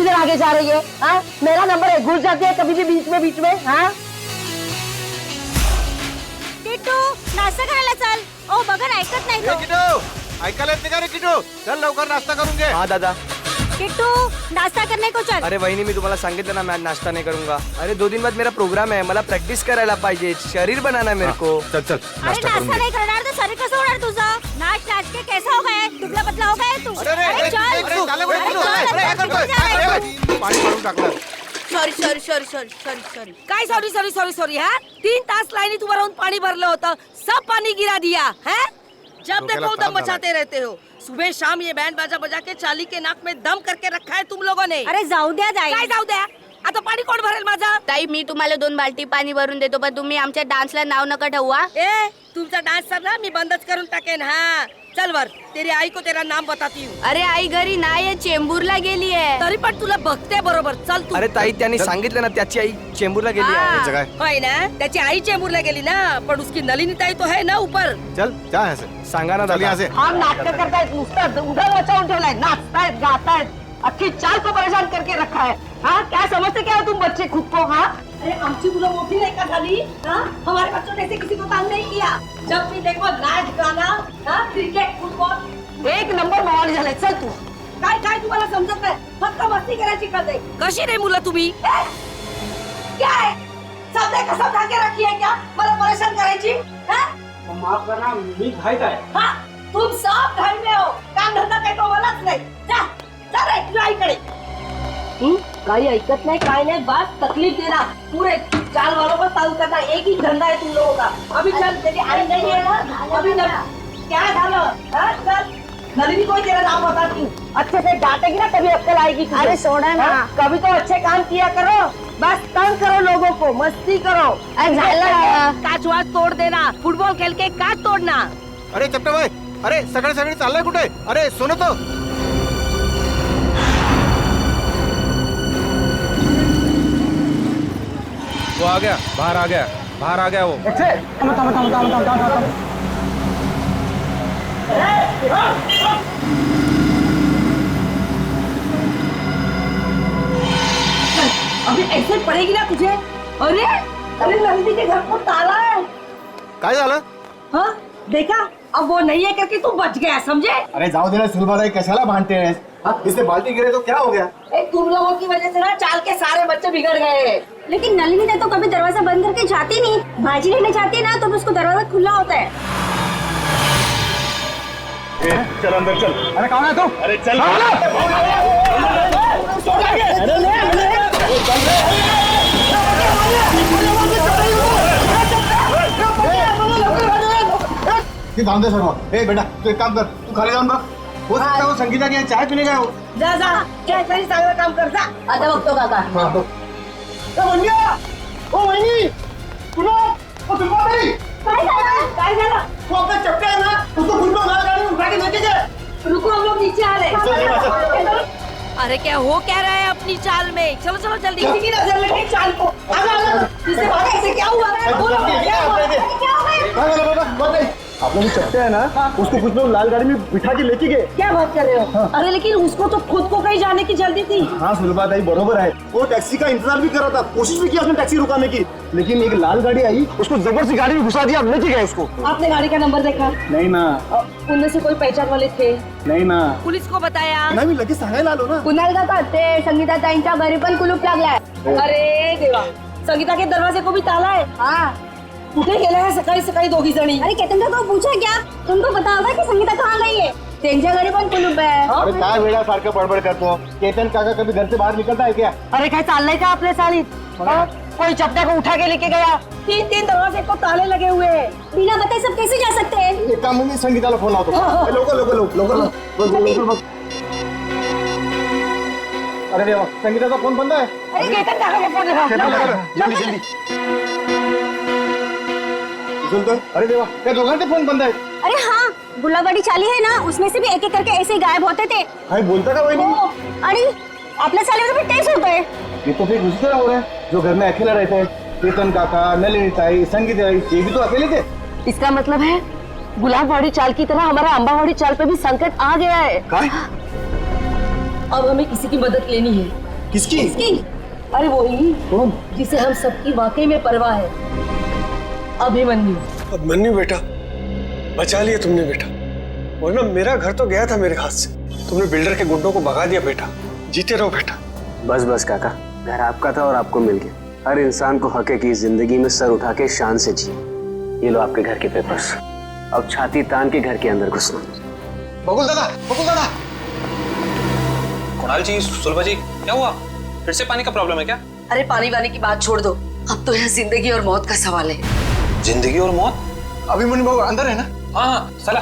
इधर आगे जा रही है? हाँ, मेरा नंबर है, घुस जाती है कभी भी बीच में। हाँ किट्टू नाश्ता करायला चल. ओ बघा ऐकत नाही तो. किटू ऐकायला येते का रे किटू? चल लवकर नाश्ता करून घे. हाँ दादा. किट्टू नाश्ता करने को चल. अरे वहिनी मी तुम्हाला सांगितलं ना, मैं आज नाश्ता नहीं करूंगा. अरे 2 दिन बाद मेरा प्रोग्राम है, मला प्रैक्टिस करायला पाहिजे, शरीर बनाना मेरे को. चल चल अरे नाश्ता करून नाश्ता घे. नाही करणार तर शरीर कसं होणार तुझं? नाच नाच के कैसा हो गया? दुबला पतला हो गया तू. अरे अरे चल. अरे चालले कुठे किटू? अरे, अरे काय करतोय? अरे, पाणी काढून टाकलं. सॉरी काय सॉरी हा 3 तास लाईनीत उभं राहून पाणी भरलं होतं, सब पानी गिरा दिया है. जब डोक्याला देखो ताप दम मचाते रहते हो. सुबह शाम ये बैंड बाजा बजा के चाली के नाक में दम करके रखा है तुम लोगों ने. अरे जाऊ द्या काय जाई. जाऊ द्या, आता पाणी कोण भरेल माझं? ताई मी तुम्हाला 2 बाल्टी पाणी भरून देतो, पण तुम्ही आमच्या डान्सला नाव नका ठेवा. ए तुमचा डान्स सर ना मी बंदच करून टाकेन. हा चल वर, तेरी आई को तेरा नाम बताती हूँ. अरे आई घरी नाही, चेंबूरला गेली आहे. तरी पण तुला बघते बरोबर. चल तू. अरे ताई त्यांनी सांगितलं ना, त्याची आई चेंबूरला गेली आहे. याचं काय? होय ना, त्याची आई चेंबूरला गेली ना, पण उसकी नलिनी ताई तो है ना ऊपर. चल क्या है से? सांगा ना चल दादा. यहाँ से. हम नाटक करतायत, नुसतं उधर मचावून ठेवलाय, नाचतायत गातायत, अख्खी चाल को परेशान करके रखा है. हाँ क्या समझते क्या हो तुम बच्चे खुद को? हाँ अरे आमची मुलं मोठी नाही का झाली? हाँ हमारे बच्चों ने ऐसे किसी को तंग नहीं किया. जब भी देखो नाच गाना, हाँ क्रिकेट फुटबॉल, एक नंबर माहोल झालाय. चल तू. काय काय तुम्हाला समजत नाही, फक्त मस्ती करायची कळते. कशी रे मुलं तुम्ही? क्या है? सबने कसम खा के रखी है क्या मला परेशान करायची? हाँ? माफ करना, मी घाईत आहे. हाँ तुम सब घर में हो, काम धंदा काही तो मलाच नाही. जा जा रे तुझ्या आईकडे. काही ऐकत नाही, काय नाही, बस तकलीफ देना. पूरे चाल वालों को ताल करना, एक ही धंधा है तुम लोगों का. अभी चल, तेरी आई नहीं है ना, अभी न क्या झालं? हाँ चल, नलिनी को तेरा नाम बताती हूँ. अच्छे से डांटेगी ना तभी अक्कल आएगी तुझे. अरे सोडा ना. हाँ, कभी तो अच्छे काम किया करो, बस तंग करो लोगों को, मस्ती करो. काच वाच तोड देना, फुटबॉल खेल के काच तोडना. अरे चपटे भाई, अरे सगळे सगळे चाललंय कुठे? अरे सुनो तो. वो आ गया, बाहर आ गया वो. अभी ऐसे पड़ेगी ना तुझे. अरे अरे नंदी के घर को ताला है. काय झालं? हाँ देखा, अब वो नहीं है करके तू बच गया, समझे? अरे जाओ देना सुलभाताई, कशाला भांडते हैं? इससे बाल्टी गिरे तो क्या हो गया? तुम लोगों की वजह से ना चाल के सारे बच्चे बिगड़ गए हैं. लेकिन नलिनी ने तो कभी दरवाजा बंद करके जाती नहीं. भाजी लेने जाती है ना तो उसको दरवाजा खुला होता है. चल अंदर चल. अरे कौन है तू? अरे चल. जाऊन दे सर्व. ए बेटा तू एक काम कर, तू खाली जाऊन बघ. हो सकता है वो संगीता की चाय पीने गए हो. जा जा, क्या तरी चांगलं काम कर जा. आता बघतो काका. हाँ तो. ओ वहिनी, सुनो. ओ सुलभाताई, काय झालं? वो अपना चपटे है ना, उसको फुटबॉल मार गाड़ी में उठा के लेके गए. रुको, हम लोग नीचे आ रहे हैं. चल, चल, अरे क्या हो क्या रहा है अपनी चाल में? चलो चलो जल्दी. किसी की नजर लगी चाल को. इससे भागा, इससे क्या हुआ? बोलो, क्या हुआ? क्या हुआ? आप लोग चपटे है ना, उसको कुछ लोग लाल गाड़ी में बिठा के लेके गए. क्या बात कर रहे हो? अरे लेकिन उसको तो खुद को कहीं जाने की जल्दी थी. हाँ सुलभाताई बरोबर है. वो टैक्सी का इंतजार भी कर रहा था, कोशिश भी की उसने टैक्सी रुकाने की, लेकिन एक लाल गाड़ी आई, उसको जबरदस्ती गाड़ी में घुसा दिया, लेके गए उसको. आपने गाड़ी का नंबर देखा? नहीं ना. उनमें से कोई पहचान वाले थे? नहीं ना. पुलिस को बताया? नाही मी लगेच सांगायला आलो ना. कुणाल काका ते संगीता ताईंच्या घरी पण कुलूप लागलाय. अरे देवा, संगीता के दरवाजे को भी ताला है. हाँ कुठे गेल्या है सकाळी सकाळी दोघी जणी? अरे केतन का पूछा क्या? तुमको पता होगा कि संगीता कहाँ गई है? त्यांच्या घरी पण कुलूप आहे. अरे काय वेळासारखं बडबड करतो. केतन काका कभी घर से बाहर निकलता है क्या? अरे काय चाललंय का आपल्या चालीत? कोई चपटा को उठा के लेके गया. 3 दरवाजे को ताले लगे हुए हैं. बिना बताए सब कैसे जा सकते हैं? एक काम मी संगीताला फोन लावतो. लोक अरे देवा, संगीताचा फोन बंद आहे. अरे केतन काका को फोन लगा. जल्दी जल्दी. सुनतोय? अरे देवा, त्या दोघांचे फोन बंद आहेत. अरे हाँ, गुलाबड़ी चाली है ना, उसमें से भी एक एक करके ऐसे ही गायब होते थे. काय बोलता का वहिनी? अरे आपल्या चालीवर तो टेस्ट होता है. ये तो फिर उसी तरह हो रहा है जो घर में अकेला रहते हैं. केतन काका, नलिनी ताई, संगीता ताई, ये भी तो अकेले थे. इसका मतलब है गुलाबवाड़ी चाल की तरह हमारा अंबावाड़ी चाल पे भी संकट आ गया है. काय? अब हमें किसी की मदद लेनी है. किसकी? अरे वही जिसे हम सबकी वाकई में परवाह है, अभिमन्यु। अभिमन्यु बेटा, बचा लिया तुमने बेटा, वरना मेरा घर तो गया था मेरे हाथ से। तुमने बिल्डर के गुंडों को भगा दिया बेटा। जीते रहो बेटा। बस बस काका, घर आपका था और आपको मिल गया। हर इंसान को हक है कि जिंदगी में सर उठा के शान से जिए। ये लो आपके घर के पेपर्स, अब छाती तान के घर के अंदर घुसना। बकुल दादा, बकुल दादा। कुणाल जी, सुलभा जी, क्या हुआ? फिर से पानी का प्रॉब्लम है क्या? अरे पानी वानी की बात छोड़ दो, अब तो यहाँ जिंदगी और मौत का सवाल है। जिंदगी और मौत? अभिमन्यु बाबू अंदर है ना? हाँ, चला।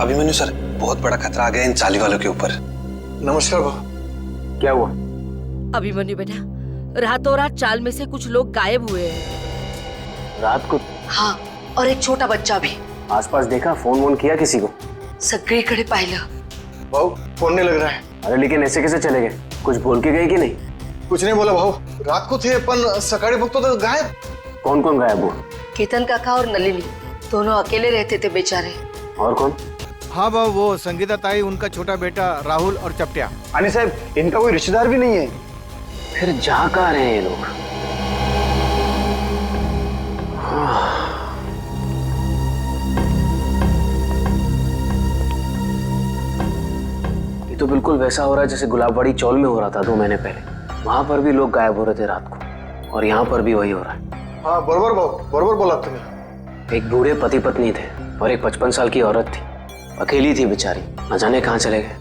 अभिमन्यु सर, बहुत बड़ा खतरा आ गया इन चाली वालों के ऊपर। नमस्कार बाबू। क्या हुआ? अभिमन्यु बेटा, रातों रात चाल में से कुछ लोग गायब हुए हैं। रात को? हाँ, और एक छोटा बच्चा भी। आसपास देखा? फोन वोन किया किसी को? सगळीकडे पाहिलं। बाबू फोन नहीं लग रहा है। अरे लेकिन ऐसे कैसे चले गए? कुछ बोल के गए कि नहीं? कुछ नहीं बोला भाऊ, रात को थे पण सकाळी बघतो तो गायब। कौन कौन गायब हुआ? केतन काका और नलिनी दोनों अकेले रहते थे बेचारे। और कौन? हाँ बाबू, वो संगीता ताई, उनका छोटा बेटा राहुल और चपटिया। आणि साहेब, इनका कोई रिश्तेदार भी नहीं है। फिर जा कहाँ रहे हैं ये लोग? ये तो बिल्कुल वैसा हो रहा है जैसे गुलाबवाड़ी चौल में हो रहा था 2 महीने पहले। वहां पर भी लोग गायब हो रहे थे रात को, और यहाँ पर भी वही हो रहा है। हाँ बरोबर भाऊ, बरोबर बोला तुमने। एक बूढ़े पति पत्नी थे और एक 55 साल की औरत थी। अकेली थी बेचारी, न जाने कहाँ चले गए,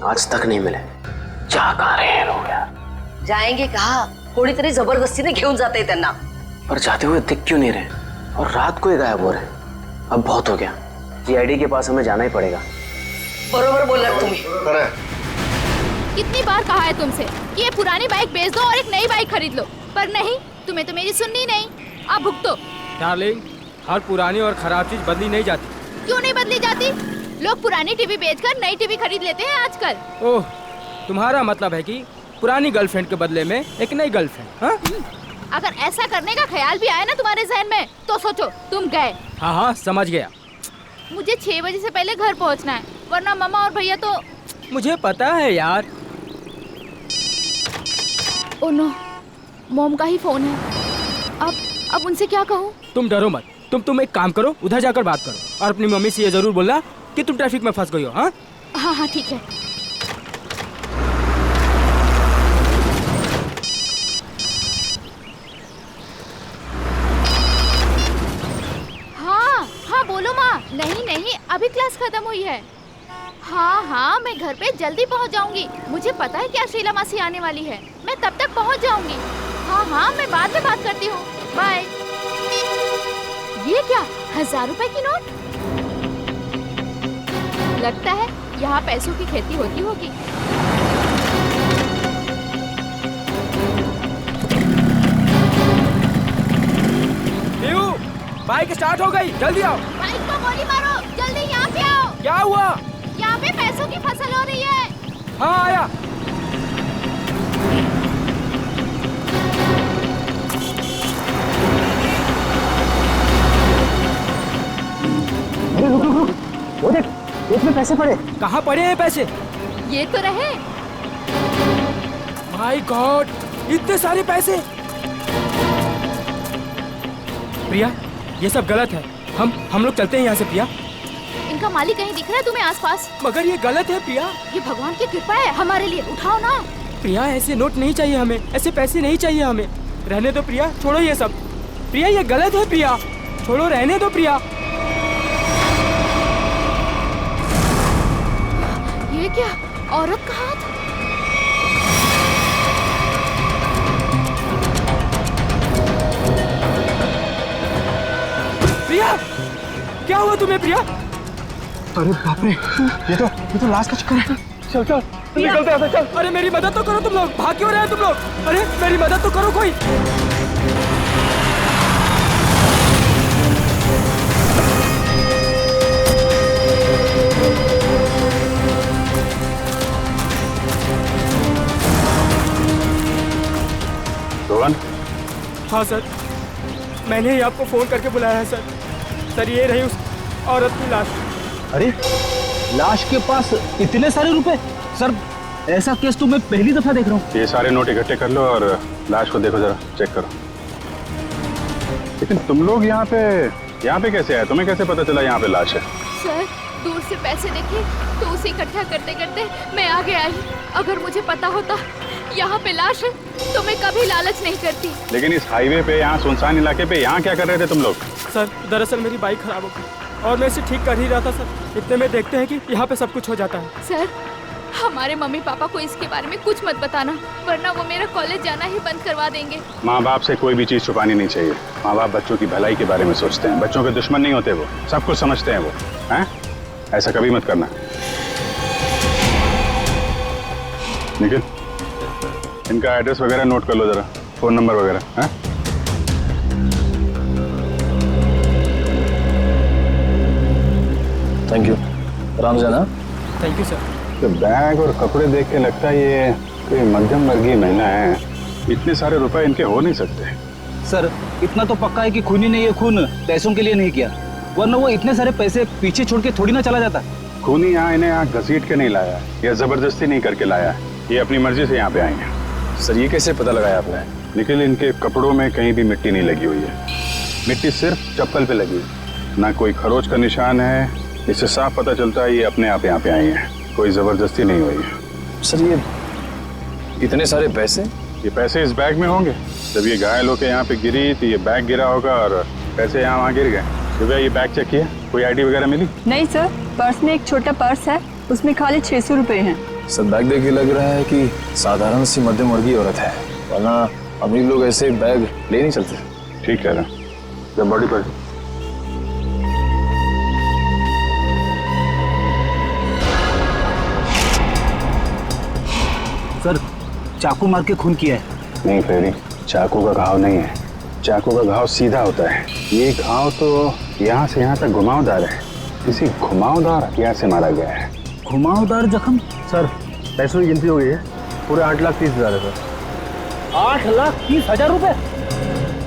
आज तक नहीं मिले। जा कहाँ रहे हैं लोग यार? जाएंगे कहा? कोणीतरी जबरदस्तीने घेऊन जाते त्यांना। पर जाते हुए दिख क्यों नहीं रहे, और रात को ही गायब हो रहे हैं? अब बहुत हो गया, जीआईडी के पास हमें जाना ही पड़ेगा। बरोबर बोला तुम्ही। कितनी बार कहा है तुमसे कि ये पुरानी बाइक बेच दो और एक नई बाइक खरीद लो, पर नहीं, तुम्हें तो मेरी सुननी नहीं। आप भुगतो। डार्लिंग, हर पुरानी और खराब चीज बदली नहीं जाती। क्यों नहीं बदली जाती? लोग पुरानी टीवी बेचकर नई टीवी खरीद लेते हैं आजकल। ओह, तुम्हारा मतलब है कि पुरानी गर्लफ्रेंड के बदले में एक नई गर्लफ्रेंड? हाँ? अगर ऐसा करने का ख्याल भी आया ना तुम्हारे जहन में, तो सोचो तुम गए। हाँ हाँ, समझ गया। मुझे 6 बजे से पहले घर पहुंचना है, वरना मामा और भैया तो। मुझे पता है यार। ओह नो, मॉम का ही फोन है। अब उनसे क्या कहूँ? तुम डरो मत, तुम एक काम करो, उधर जाकर बात करो और अपनी मम्मी से ये जरूर बोलना कि तुम ट्रैफिक में फंस गई हो। हाँ हाँ हाँ ठीक है। हाँ हाँ बोलो माँ। नहीं नहीं, अभी क्लास खत्म हुई है। हाँ हाँ, मैं घर पे जल्दी पहुँच जाऊंगी। मुझे पता है क्या शीला मासी आने वाली है, मैं तब तक पहुँच जाऊंगी। हाँ हाँ, मैं बाद में बात करती हूँ, बाय। ये क्या, 1000 रुपए की नोट? लगता है यहाँ पैसों की खेती होती होगी। देवू, बाइक स्टार्ट हो गई, जल्दी आओ। बाइक को गोली मारो, जल्दी यहाँ पे आओ। क्या हुआ? यहाँ पे पैसों की फसल हो रही है। हाँ आया। अरे रुक रुक रुक, वो देख, इसमें पैसे पड़े। कहाँ पड़े हैं पैसे? ये तो रहे। माय गॉड, इतने सारे पैसे। प्रिया, ये सब गलत है। हम लोग चलते हैं यहाँ से प्रिया। इनका मालिक कहीं दिख रहा है तुम्हें आसपास? मगर ये गलत है प्रिया। ये भगवान की कृपा है हमारे लिए, उठाओ ना। प्रिया, ऐसे नोट नहीं चाहिए हमें, ऐसे पैसे नहीं चाहिए हमें। रहने दो प्रिया, छोड़ो ये सब। प्रिया, ये गलत है प्रिया, छोड़ो, रहने दो प्रिया। ये क्या, औरत का हाथ? प्रिया, क्या हुआ तुम्हें प्रिया? अरे बाप रे, ये तो लाश का चक्कर है। चल चल निकलते हैं, चल। अरे मेरी मदद तो करो तुम लोग, भाग क्यों रहे हो तुम लोग? अरे मेरी मदद तो करो कोई। रोहन? हाँ सर, मैंने ही आपको फोन करके बुलाया है सर। सर, ये रही उस औरत की लाश। अरे लाश के पास इतने सारे रुपए? सर ऐसा केस तो मैं पहली दफा देख रहा हूँ। ये सारे नोट इकट्ठे कर लो और लाश को देखो जरा, चेक करो। लेकिन तुम लोग यहाँ पे कैसे आए? तुम्हें कैसे पता चला यहाँ पे लाश है? सर दूर से पैसे देखे तो उसे इकट्ठा करते करते मैं आगे आई। अगर मुझे पता होता यहाँ पे लाश है तो मैं कभी लालच नहीं करती। लेकिन इस हाईवे पे, यहाँ सुनसान इलाके पे, यहाँ क्या कर रहे थे तुम लोग? सर दरअसल मेरी बाइक खराब हो गई और मैं इसे ठीक कर ही रहा था सर। इतने में देखते हैं कि यहाँ पे सब कुछ हो जाता है। सर हमारे मम्मी पापा को इसके बारे में कुछ मत बताना, वरना वो मेरा कॉलेज जाना ही बंद करवा देंगे। माँ बाप से कोई भी चीज छुपानी नहीं चाहिए। माँ बाप बच्चों की भलाई के बारे में सोचते हैं, बच्चों के दुश्मन नहीं होते, वो सब कुछ समझते हैं वो, हैं? ऐसा कभी मत करना। निखिल, इनका एड्रेस वगैरह नोट कर लो जरा, फोन नंबर वगैरह, हैं? Thank you. आराम से ना। Thank you sir. तो बैग और कपड़े देख के लगता है ये कोई मध्यम वर्गीय महिला है। इतने सारे रुपए इनके हो नहीं सकते। सर इतना तो पक्का है कि खूनी ने ये खून पैसों के लिए नहीं किया, वरना वो इतने सारे पैसे पीछे छोड़ के थोड़ी ना चला जाता। खूनी यहाँ इन्हें यहाँ घसीट के नहीं लाया या जबरदस्ती नहीं करके लाया, ये अपनी मर्जी से यहाँ पे आए हैं। सर ये कैसे पता लगाया आपने? निखिल, इनके कपड़ों में कहीं भी मिट्टी नहीं लगी हुई है। मिट्टी सिर्फ चप्पल पे लगी है, ना कोई खरोच का निशान है। इससे साफ पता चलता है ये अपने आप यहाँ पे आई हैं, कोई जबरदस्ती नहीं हुई है। सर ये इतने सारे पैसे? ये पैसे इस बैग में होंगे। जब ये घायल होकर यहाँ पे गिरी तो ये बैग गिरा होगा और पैसे यहाँ वहाँ गिर गए। सुबह ये बैग चेक किया, कोई आईडी वगैरह मिली? नहीं सर, पर्स में एक छोटा पर्स है, उसमें खाली 600 रुपए हैं। सर बैग देख के लग रहा है कि साधारण सी मध्यम वर्गीय औरत है, वरना अमीर लोग ऐसे बैग ले नहीं चलते। ठीक कह रहा हूँ। जब बॉडी पर सर चाकू मार के खून किया है। नहीं फेरी, चाकू का घाव नहीं है, चाकू का घाव सीधा होता है। ये घाव तो यहाँ से यहाँ तक घुमावदार है, किसी घुमावदार हथियार से मारा गया है। घुमावदार जख्म? सर पैसों की गिनती हो गई है, पूरे 8,30,000 है सर। 8,30,000 रुपए?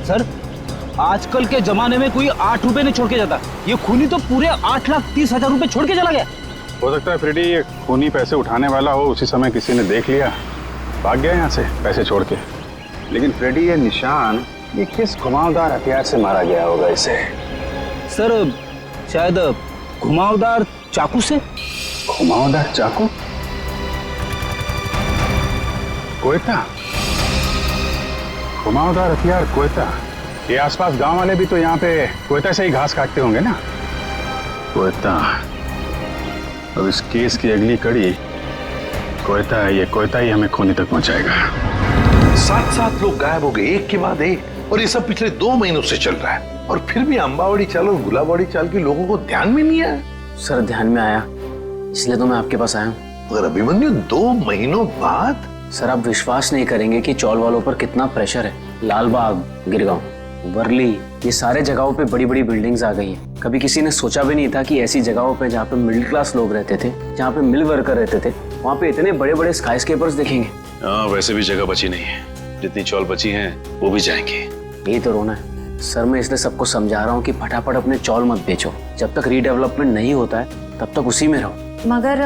सर आजकल के जमाने में कोई 8 रुपए नहीं छोड़ के जाता, ये खूनी तो पूरे 8,30,000 रुपए छोड़ के चला गया। हो सकता है फ्रेडी ये खूनी पैसे उठाने वाला हो, उसी समय किसी ने देख लिया, भाग गया यहाँ से पैसे छोड़ के। लेकिन फ्रेडी ये निशान, ये किस घुमावदार हथियार से मारा गया होगा इसे? सर शायद घुमावदार चाकू से। घुमावदार चाकू? कोयता? घुमावदार हथियार कोयता? ये आसपास गांव वाले भी तो यहाँ पे कोयता से ही घास काटते होंगे ना। कोयता। अब इस केस की अगली कड़ी कोयता है। ये कोयता ही हमें खूनी तक पहुंचाएगा। 7 लोग गायब हो गए एक के बाद एक, और ये सब पिछले 2 महीनों से चल रहा है, और फिर भी अंबावड़ी चाल और गुलाबवाड़ी चाल के लोगों को ध्यान में नहीं आया। सर ध्यान में आया, इसलिए तो मैं आपके पास आया हूँ। मगर अभिमन्यु 2 महीनों बाद? सर आप विश्वास नहीं करेंगे कि चौल वालों पर कितना प्रेशर है। लालबाग, गिरगांव, वर्ली, ये सारे जगहों पे बड़ी बड़ी बिल्डिंग्स आ गई हैं। कभी किसी ने सोचा भी नहीं था कि ऐसी जगहों पे जहाँ पे मिडिल क्लास लोग रहते थे, जहाँ पे मिल वर्कर रहते थे, वहाँ पे इतने बड़े बड़े स्काईस्केपर्स देखेंगे। हाँ वैसे भी जगह बची नहीं है, जितनी चौल बची हैं वो भी जाएंगे। यही तो रोना है सर। मैं इसलिए सबको समझा रहा हूँ कि फटाफट अपने चौल मत बेचो, जब तक रीडेवलपमेंट नहीं होता है तब तक उसी में रहो। मगर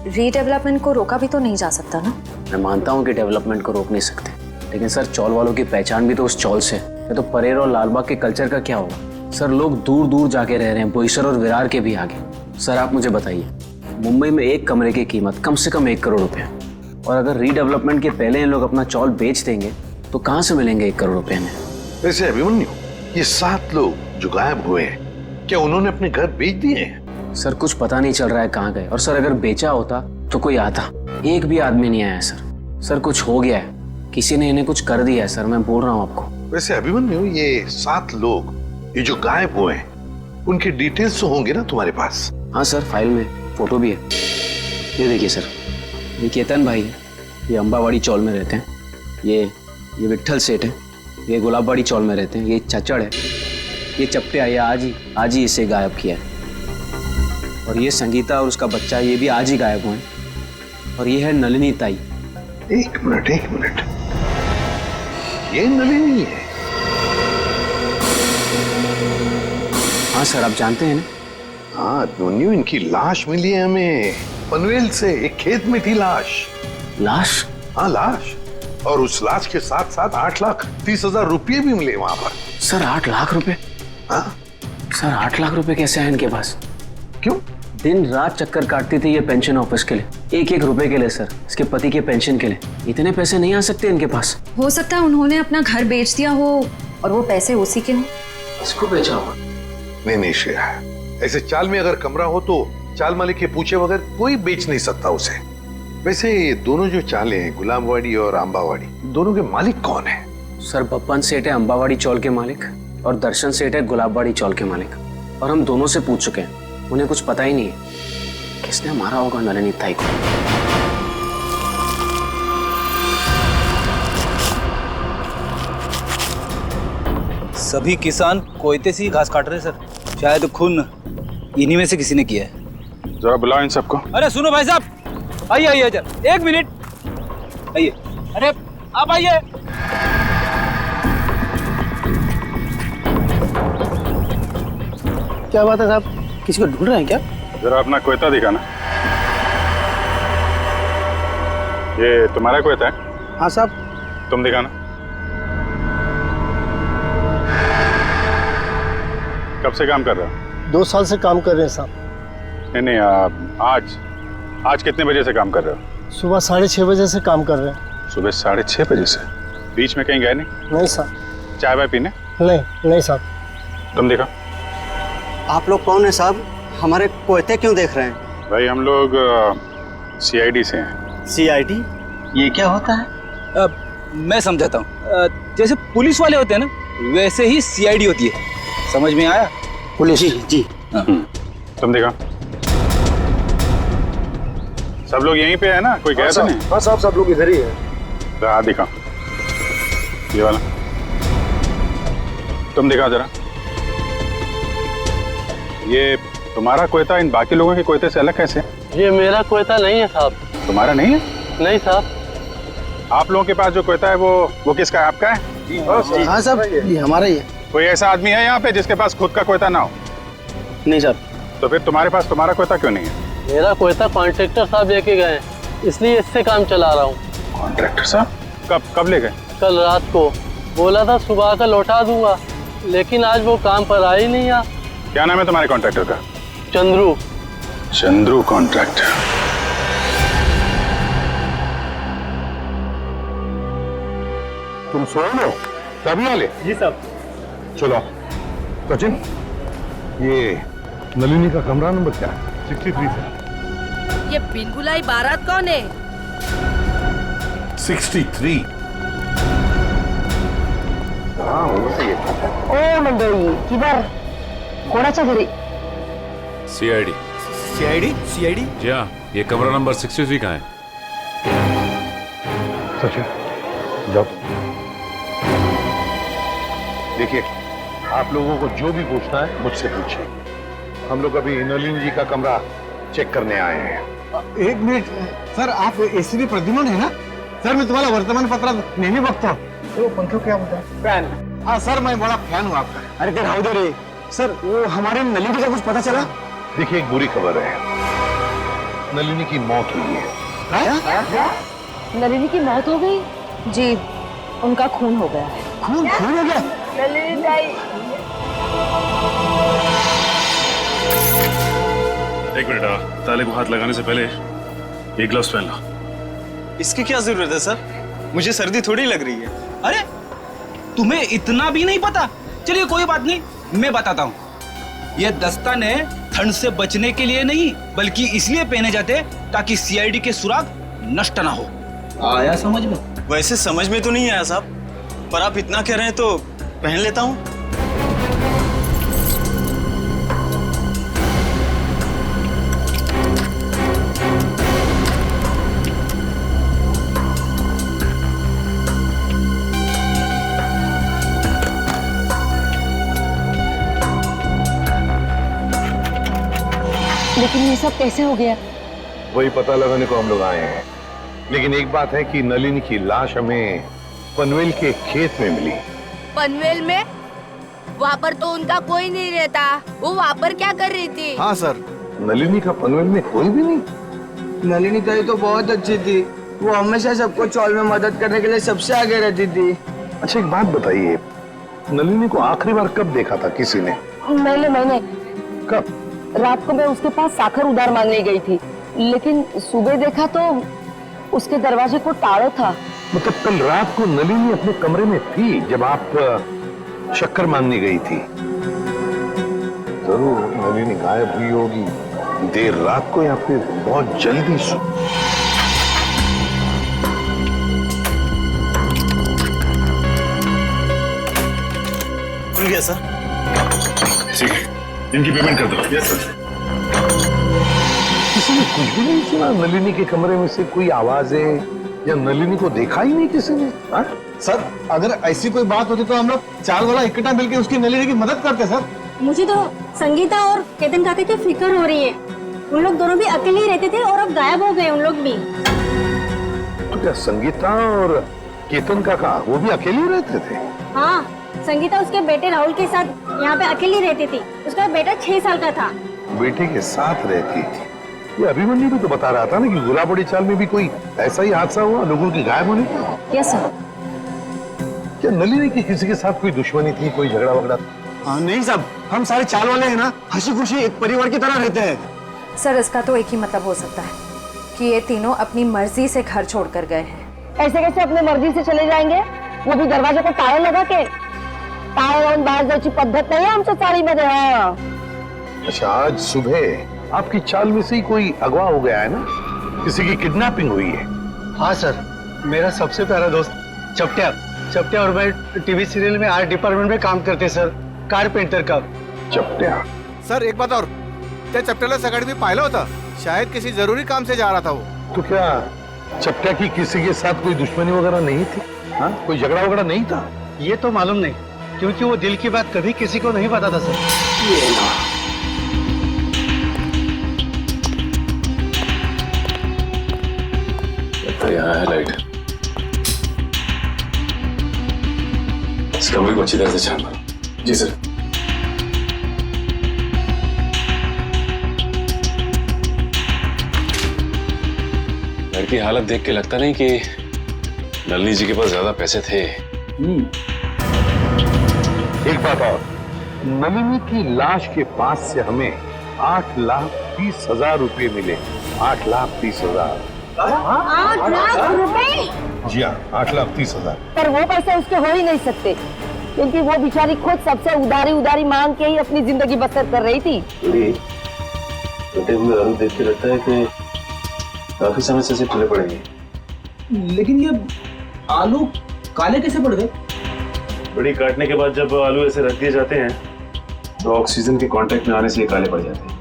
रीडेवलपमेंट को रोका भी तो नहीं जा सकता ना। मैं मानता हूँ कि डेवलपमेंट को रोक नहीं सकते, लेकिन सर चौल वालों की पहचान भी तो उस चौल से है। तो परेर और लालबाग के कल्चर का क्या होगा? सर लोग दूर दूर जाके रह रहे हैं, बोईसर और विरार के भी आगे। सर आप मुझे बताइए, मुंबई में एक कमरे की कीमत कम से कम 1 करोड़ रुपए है, और अगर रीडेवलपमेंट के पहले इन लोग अपना चौल बेच देंगे तो कहाँ से मिलेंगे 1 करोड़ रुपए में? वैसे अभिमन्यु, ये 7 लोग जो गायब हुए हैं, क्या उन्होंने अपने घर बेच दिए हैं? सर कुछ पता नहीं चल रहा है कहाँ गए, और सर अगर बेचा होता तो कोई आता। एक भी आदमी नहीं आया सर। सर कुछ हो गया है, किसी ने इन्हें कुछ कर दिया है सर, मैं बोल रहा हूँ आपको। वैसे अभिमन्यु, ये 7 लोग ये जो गायब हुए हैं, उनके डिटेल्स तो होंगे ना तुम्हारे पास? हाँ सर, फाइल में फोटो भी है। ये देखिए सर, ये केतन भाई है, ये अंबावाड़ी चौल में रहते हैं। ये विट्ठल सेठ है, ये गुलाबवाड़ी चौल में रहते हैं। ये चचड़ है, ये चप्टे आया आज ही इसे गायब किया है। और ये संगीता और उसका बच्चा, ये भी आज ही गायब हुए हैं। और ये है नलिनी ताई। एक मिनट, ये नलिनी है? हाँ सर, आप जानते हैं ना? हाँ न्यू इनकी लाश मिली है हमें पनवेल से, एक खेत में थी लाश। लाश? हाँ लाश, और उस लाश के साथ साथ 8,30,000 रुपये भी मिले वहां पर। सर 8 लाख रुपए? हाँ सर 8 लाख रुपए कैसे आए इनके पास? क्यों? दिन रात चक्कर काटती थी ये पेंशन ऑफिस के लिए, एक एक रुपए के लिए सर, इसके पति के पेंशन के लिए। इतने पैसे नहीं आ सकते इनके पास। हो सकता है उन्होंने अपना घर बेच दिया हो और वो पैसे उसी के हों। इसको बेचा होगा? नहीं श्रेया, ऐसे चाल में अगर कमरा हो तो चाल मालिक के पूछे बगैर कोई बेच नहीं सकता उसे। वैसे ये दोनों जो चालें हैं, गुलाबवाड़ी और अंबावाड़ी, दोनों के मालिक कौन है? सर बप्पन सेठ है अंबावाड़ी चौल के मालिक और दर्शन सेठ है गुलाबवाड़ी चौल के मालिक। और हम दोनों से पूछ चुके हैं, उन्हें कुछ पता ही नहीं है किसने मारा होगा नलिनी ताई को। सभी किसान कोयते से ही घास काट रहे सर, शायद खून इन्हीं में से किसी ने किया है। जरा बुलाओ इन सबको। अरे सुनो भाई साहब, आइए आइए जरा, 1 मिनट आइए। अरे आप आइए। क्या बात है साहब, किसी को ढूंढ रहे हैं क्या? जरा अपना कोयता दिखाना। ये तुम्हारा कोयता है? हाँ साहब। तुम दिखाना। कब से काम कर रहे हो? 2 साल से काम कर रहे हैं साहब। नहीं आज कितने बजे से काम कर रहे हो? सुबह 6:30 बजे से काम कर रहे हैं। सुबह 6:30 बजे से? बीच में कहीं गए नहीं? नहीं साहब। चाय वाय पीने? नहीं साहब। तुम देखो। आप लोग कौन है साहब? हमारे कोयते क्यों देख रहे हैं? भाई हम लोग CID से हैं। CID? ये क्या होता है? मैं समझाता हूँ। जैसे पुलिस वाले होते हैं ना, वैसे ही CID होती है। समझ में आया? पुलिस? जी। तुम देखो। सब लोग यहीं पे है ना? कोई गया तो नहीं? हाँ साहब, सब लोग इधर ही है। हाँ दिखाओ, ये वाला तुम दिखाओ जरा। ये तुम्हारा कोयता इन बाकी लोगों के कोयते से अलग कैसे? ये मेरा कोयता नहीं है साहब। तुम्हारा नहीं है? नहीं साहब। आप लोगों के पास जो कोयता है वो किसका है? आपका है? हाँ साहब, ये हमारा ही है। कोई ऐसा आदमी है यहाँ पे जिसके पास खुद का कोयता ना हो? नहीं साहब। तो फिर तुम्हारे पास तुम्हारा कोयता क्यों नहीं है? मेरा कोयता कॉन्ट्रैक्टर साहब लेके गए, इसलिए इससे काम चला रहा हूँ। कॉन्ट्रैक्टर साहब कब ले गए? कल रात को। बोला था सुबह का लौटा दूंगा, लेकिन आज वो काम पर आ ही नहीं। आ क्या नाम है तुम्हारे कॉन्ट्रैक्टर का? चंद्रू। चंद्रू कॉन्ट्रैक्टर। तुम सोए हो? तभी वाले? जी साहब। चलो सचिन, ये नलिनी का कमरा नंबर क्या है? 63 से। ये बिन बुलाई बारात कौन है? 63। हाँ वो सही है। ओ मंडळी, किधर? कोणाच्या घरी? CID। CID? जी हाँ, ये कमरा नंबर 63 का है। सचिन जाओ। देखिए, आप लोगों को जो भी पूछना है मुझसे पूछिए। हम लोग अभी नलिनी जी का कमरा चेक करने आए हैं। 1 मिनिट सर, आप ACP प्रद्युमन है ना? सर मैं तुम्हारा वर्तमानपत्रात नेहमी बघतो। तो पंखो क्या बोलता है? फैन। हाँ सर, मैं बड़ा फैन हूँ आपका। अरे ते राहू दे रे सर, वो हमारे नलिनी का कुछ पता चला? देखिए, एक बुरी खबर है, नलिनी की मौत हुई है। नलिनी की मौत हो गई? जी, उनका खून हो गया है। खून हो गया? नलिनी ताई। एक मिनट, ताले को हाथ लगाने से पहले ये ग्लव्स पहन लो। इसकी क्या जरूरत है सर? मुझे सर्दी थोड़ी लग रही है। अरे तुम्हें इतना भी नहीं पता? चलिए कोई बात नहीं, मैं बताता हूँ। ये दस्ताने ठंड से बचने के लिए नहीं, बल्कि इसलिए पहने जाते ताकि CID के सुराग नष्ट ना हो। आया समझ में? वैसे समझ में तो नहीं आया साहब, पर आप इतना कह रहे हैं तो पहन लेता हूँ। लेकिन ये सब कैसे हो गया? वही पता लगाने को हम लोग आए हैं। लेकिन एक बात है कि नलिनी की लाश हमें पनवेल के खेत में मिली। पनवेल में? वहाँ पर तो उनका कोई नहीं रहता। वो वहाँ पर क्या कर रही थी? हाँ सर। नलिनी का पनवेल में कोई भी नहीं। नलिनी ताई तो बहुत अच्छी थी, वो हमेशा सबको चौल में मदद करने के लिए सबसे आगे रहती थी। अच्छा एक बात बताइए, नलिनी को आखिरी बार कब देखा था किसी ने? मैंने कब? रात को मैं उसके पास साखर उधार मांगने गई थी, लेकिन सुबह देखा तो उसके दरवाजे को ताला था। मतलब कल रात को नलिनी अपने कमरे में थी जब आप शक्कर मांगने गई थी? जरूर नलिनी गायब हुई होगी देर रात को या फिर बहुत जल्दी खुल गया सर। ठीक है, इनकी पेमेंट कर दो। Yes sir. किसी ने कुछ भी नहीं सुना? नलिनी के कमरे में से कोई आवाजें या नलिनी को देखा ही नहीं किसी ने? हा? सर अगर ऐसी कोई बात होती तो हम लोग चाल वाला इकट्ठा मिलकर उसकी नलिनी की मदद करते सर। मुझे तो संगीता और केतन काका की फिक्र हो रही है। उन लोग दोनों भी अकेले ही रहते थे और अब गायब हो गए उन लोग भी। तो क्या संगीता और केतन काका वो भी अकेले रहते थे? हाँ, संगीता उसके बेटे राहुल के साथ यहाँ पे अकेली रहती थी। उसका बेटा 6 साल का था। बेटे के साथ रहती थी। ये अभिमन्यु भी तो बता रहा था ना कि गुलाबड़ी चाल में भी कोई ऐसा ही हादसा हुआ लोगों की गायब होने का। Yes sir. क्या नलिनी की किसी के साथ कोई दुश्मनी थी, कोई झगड़ा वगड़ा? नहीं साहब, हम सारे चाल वाले हैं ना, हंसी खुशी एक परिवार की तरह रहते हैं। सर इसका तो एक ही मतलब हो सकता है कि ये तीनों अपनी मर्जी से घर छोड़कर गए हैं। ऐसे कैसे अपनी मर्जी से चले जाएंगे? वो भी दरवाजे को ताला लगा के? ताला लावून बाहेर जायची पद्धत नाही आमच्या चाळीमध्ये। हाँ। अच्छा आज सुबह आपकी चाल में से ही कोई अगवा हो गया है ना? किसी की किडनैपिंग हुई है? हाँ सर, मेरा सबसे प्यारा दोस्त चपटिया और मैं टीवी सीरियल में आर्ट डिपार्टमेंट में काम करते सर, कारपेंटर का। चपटिया? सर एक बात और, त्या चपट्याला सकाळी मी पाहिलं होतं, शायद किसी जरूरी काम से जा रहा था वो। तो क्या चपटिया की किसी के साथ कोई दुश्मनी वगैरह नहीं थी? हाँ, कोई झगड़ा वगैरह नहीं था? ये तो मालूम नहीं, क्योंकि वो दिल की बात कभी किसी को नहीं बताता सर। यहाँ है लाइट, इस कमरे को अच्छी तरह से छान मारो। जी सर। घर की हालत देख के लगता नहीं कि नलिनी जी के पास ज्यादा पैसे थे। एक बात और, नलिनी की लाश के पास से हमें 8,30,000 रुपए मिले। 8,30,000। 8 लाख रुपए? जी हाँ, 8,30,000। पर वो पैसे उसके हो ही नहीं सकते, क्योंकि वो बेचारी खुद सबसे उधारी मांग के ही अपनी जिंदगी बसर कर रही थी। कटे हुए आलू देख के लगता है कि काफी समय से चले पड़ेंगे। लेकिन ये आलू काले कैसे पड़ गए? बड़ी काटने के बाद जब आलू ऐसे रख दिए जाते हैं तो ऑक्सीजन के कांटेक्ट में आने से ये काले पड़ जाते हैं,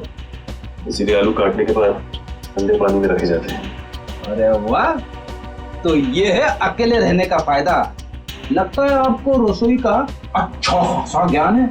इसीलिए आलू काटने के बाद ठंडे पानी में रखे जाते हैं। अरे वाह, तो ये है अकेले रहने का फायदा। लगता है आपको रसोई का अच्छा खासा ज्ञान है।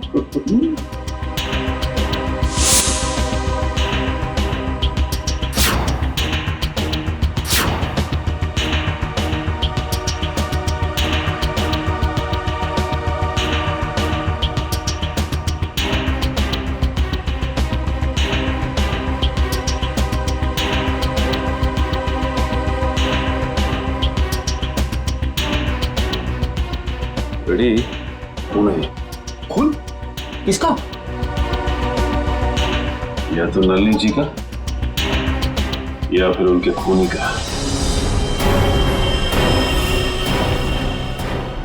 बड़ी खून है। खून? किसका? या तो नलिनी जी का या फिर उनके खूनी का।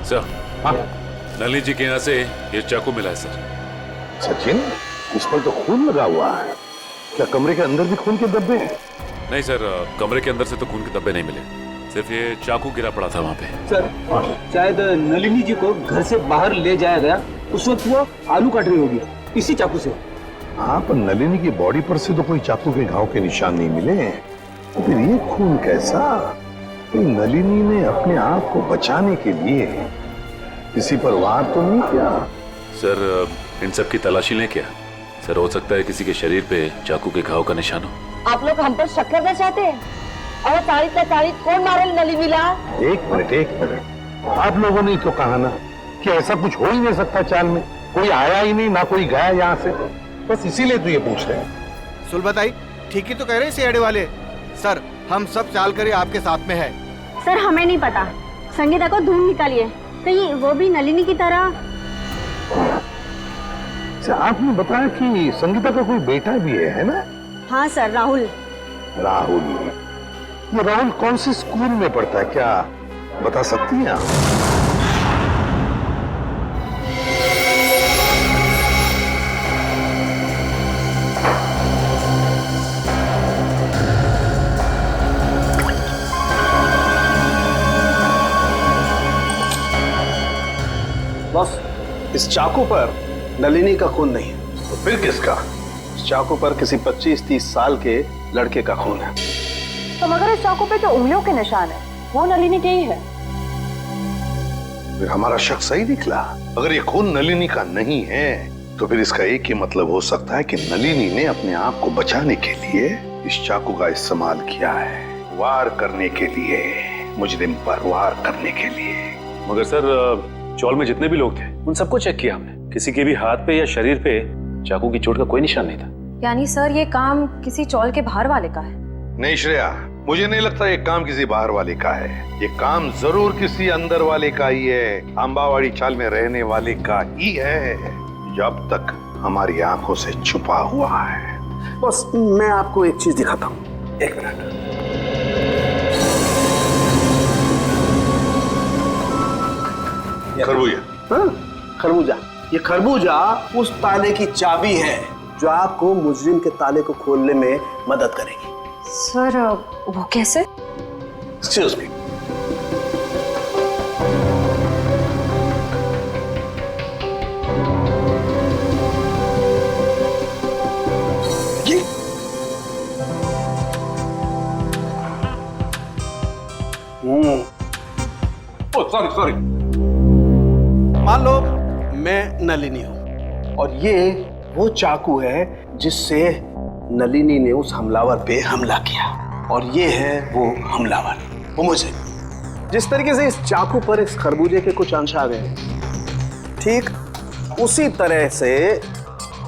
सर, हाँ? नलिनी जी के यहाँ से ये चाकू मिला है सर। सचिन, इस पर तो खून लगा हुआ है। क्या कमरे के अंदर भी खून के धब्बे हैं? नहीं सर, कमरे के अंदर से तो खून के धब्बे नहीं मिले, सिर्फ ये चाकू गिरा पड़ा था वहाँ पे। सर, शायद नलिनी जी को घर से बाहर ले जाया गया, उस वक्त वो आलू काट रही होगी इसी चाकू से। हाँ, पर नलिनी की बॉडी पर से तो कोई चाकू के घाव के निशान नहीं मिले, तो फिर ये खून कैसा? नलिनी ने अपने आप को बचाने के लिए किसी पर वार तो नहीं किया? सर, इन सब की तलाशी लें क्या? सर, हो सकता है किसी के शरीर पे चाकू के घाव का निशान हो। आप लोग हम पर शक करना चाहते हैं? और तारीख कौन मारे नलिनीला? एक मिनट, आप लोगों ने तो कहा ना कि ऐसा कुछ हो ही नहीं सकता चाल में। कोई आया ही नहीं, ना कोई गया यहाँ से, बस इसीलिए तो ये पूछ रहे हैं। सुलभताई ठीक ही तो कह रहे हैं सीआईडी वाले। सर हम सब चाल कर आपके साथ में है। सर हमें नहीं पता, संगीता को ढूंढ निकालिए, कहीं वो भी नलिनी की तरह। अच्छा, आपने बताया कि संगीता का कोई बेटा भी है ना? हाँ सर, राहुल। राहुल, ये राहुल कौन से स्कूल में पढ़ता है, क्या बता सकती हैं आप? बॉस, इस चाकू पर नलिनी का खून नहीं है। तो फिर किसका? इस चाकू पर किसी 25-30 साल के लड़के का खून है। तो मगर इस चाकू पे जो उंगलियों के निशान है वो नलिनी के ही है। फिर हमारा शक सही निकला। अगर ये खून नलिनी का नहीं है तो फिर इसका एक ही मतलब हो सकता है कि नलिनी ने अपने आप को बचाने के लिए इस चाकू का इस्तेमाल किया है, वार करने के लिए, मुजरिम पर वार करने के लिए। मगर सर चौल में जितने भी लोग थे उन सबको चेक किया हमने, किसी के भी हाथ पे या शरीर पे चाकू की चोट का कोई निशान नहीं था। यानी सर ये काम किसी चौल के बाहर वाले का है? नहीं श्रेया, मुझे नहीं लगता ये काम किसी बाहर वाले का है। ये काम जरूर किसी अंदर वाले का ही है, अंबावाड़ी चाल में रहने वाले का ही है, जो अब तक हमारी आंखों से छुपा हुआ है। बस मैं आपको एक चीज दिखाता हूँ, एक मिनट। खरबूजा। हाँ, खरबूजा। ये खरबूजा उस ताले की चाबी है जो आपको मुजरिम के ताले को खोलने में मदद करेगी। सर वो कैसे? Excuse me. सॉरी। मान लो मैं नलिनी हूं और ये वो चाकू है जिससे नलिनी ने उस हमलावर पे हमला किया, और ये है वो हमलावर, वो मुझे। जिस तरीके से इस चाकू पर इस खरबूजे के कुछ अंश आ गए, ठीक उसी तरह से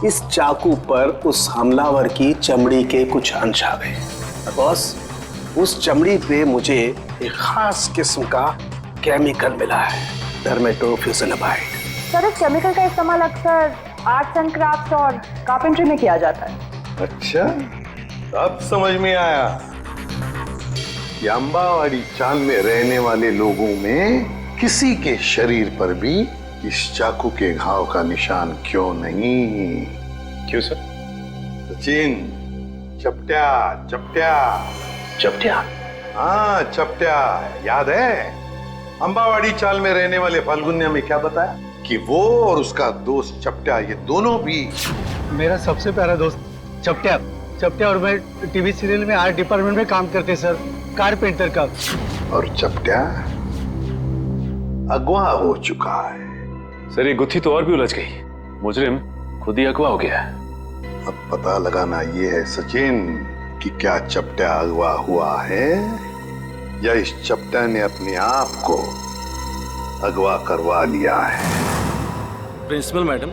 इस चाकू पर उस हमलावर की चमड़ी के कुछ अंश आ गए। बॉस, उस चमड़ी पे मुझे एक खास किस्म का केमिकल मिला है, डर्मेटोफ्यूजिनामाइड। सर इस केमिकल का इस्तेमाल अक्सर आर्ट्स एंड क्राफ्ट्स और कार्पेंट्री में किया जाता है। अच्छा, अब समझ में आया कि अंबावाड़ी चाल में रहने वाले लोगों में किसी के शरीर पर भी इस चाकू के घाव का निशान क्यों नहीं। क्यों सर? सचिन, चपट्या चपट्या चपट्या? हाँ चपट्या, याद है? अंबावाड़ी चाल में रहने वाले फाल्गुनिया में क्या बताया कि वो और उसका दोस्त चपट्या, ये दोनों भी मेरा सबसे प्यारा दोस्त चपट्या। चपट्या और मैं टीवी सीरियल में आर्ट डिपार्टमेंट में काम करते सर, कारपेंटर का। और चपट्या अगवा हो चुका है। सर ये गुत्थी तो और भी उलझ गई, मुजरिम खुद ही अगवा हो गया है। अब पता लगाना ये है सचिन कि क्या चपट्या अगवा हुआ है या इस चपट्या ने अपने आप को अगवा करवा लिया है। प्रिंसिपल मैडम,